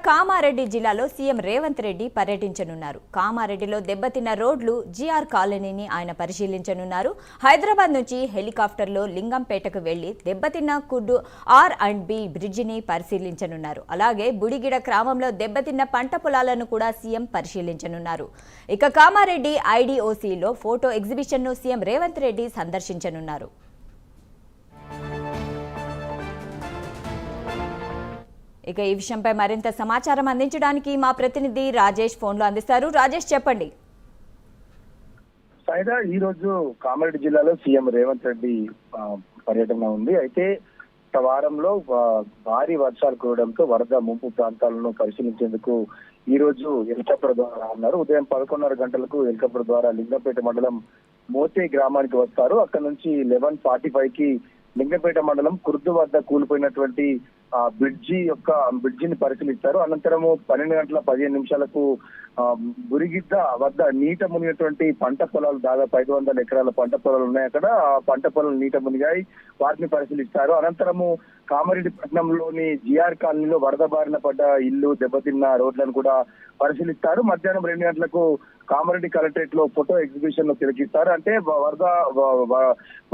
కామారెడ్డి జిల్లాలో సీఎం రేవంత్ రెడ్డి పర్యటించనున్నారు. కామారెడ్డిలో దెబ్బతిన్న రోడ్లు జీఆర్ కాలనీని ఆయన పరిశీలించనున్నారు. హైదరాబాద్ నుంచి హెలికాప్టర్లో లింగంపేటకు వెళ్లి దెబ్బతిన్న కుడ్డు R&B బ్రిడ్జిని పరిశీలించనున్నారు. అలాగే బుడిగిడ గ్రామంలో దెబ్బతిన్న పంట పొలాలను కూడా సీఎం పరిశీలించనున్నారు. ఇక కామారెడ్డి IDOCలో ఫోటో ఎగ్జిబిషన్ను సీఎం రేవంత్ రెడ్డి సందర్శించనున్నారు. ఇక ఈ విషయంపై మరింత సమాచారం అందించడానికి మా ప్రతినిధి రాజేష్ ఫోన్లో అందిస్తారు. రాజేష్, చెప్పండి. సైదా ఈ రోజు కామారెడ్డి జిల్లాలో సీఎం రేవంత్ రెడ్డి పర్యటన ఉంది. అయితే గత వారంలో భారీ వర్షాలు కురవడంతో వరద ముంపు ప్రాంతాలను పరిశీలించేందుకు ఈ రోజు హెలికాప్టర్ ద్వారా ఉన్నారు. ఉదయం 11:30 గంటలకు హెలికాప్టర్ ద్వారా లింగంపేట మండలం మోతే గ్రామానికి వస్తారు. అక్కడ నుంచి 11:45కి లింగంపేట మండలం కుర్దు వద్ద కూలిపోయినటువంటి బ్రిడ్జిని పరిశీలిస్తారు. అనంతరము 12:15 బురిగిద్ద వద్ద నీట మునిగినటువంటి పంట పొలాలు, దాదాపు 500 ఎకరాల పంట పొలాలు ఉన్నాయి. అక్కడ ఆ పంట పొలాలు నీట మునిగాయి, వాటిని పరిశీలిస్తారు. అనంతరము కామారెడ్డి పట్టణంలోని జిఆర్ కాలనీలో వరద బారిన పడ్డ ఇల్లు, దెబ్బతిన్న రోడ్లను కూడా పరిశీలిస్తారు. మధ్యాహ్నం 2 గంటలకు కామారెడ్డి కలెక్టరేట్ లో ఫోటో ఎగ్జిబిషన్ ను తిలకిస్తారు. అంటే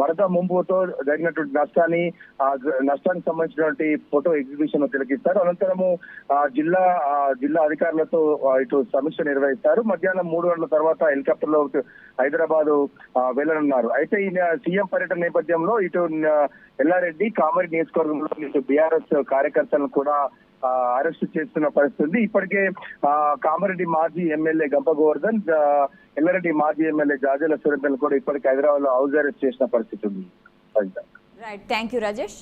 వరద ముంపుతో జరిగినటువంటి నష్టానికి సంబంధించినటువంటి ఫోటో ఎగ్జిబిషన్ ను తిలకిస్తారు. అనంతరము జిల్లా అధికారులతో ఇటు సమీక్ష నిర్వహిస్తారు. మధ్యాహ్నం 3 గంటల తర్వాత హెలికాప్టర్ లో హైదరాబాద్ వెళ్లనున్నారు. అయితే ఈ సీఎం పర్యటన నేపథ్యంలో ఇటు ఎల్లారెడ్డి కామారెడ్డి నియోజకవర్గంలో ఇటు బీఆర్ఎస్ కార్యకర్తలను కూడా అరెస్ట్ చేస్తున్న పరిస్థితి. ఇప్పటికే కామారెడ్డి మాజీ ఎమ్మెల్యే గంప గోవర్ధన్, ఎల్లారెడ్డి మాజీ ఎమ్మెల్యే జాజల సురేందర్ను కూడా ఇప్పటికే హైదరాబాద్ లో హౌస్ అరెస్ట్ చేసిన పరిస్థితి ఉంది. Right, thank you Rajesh.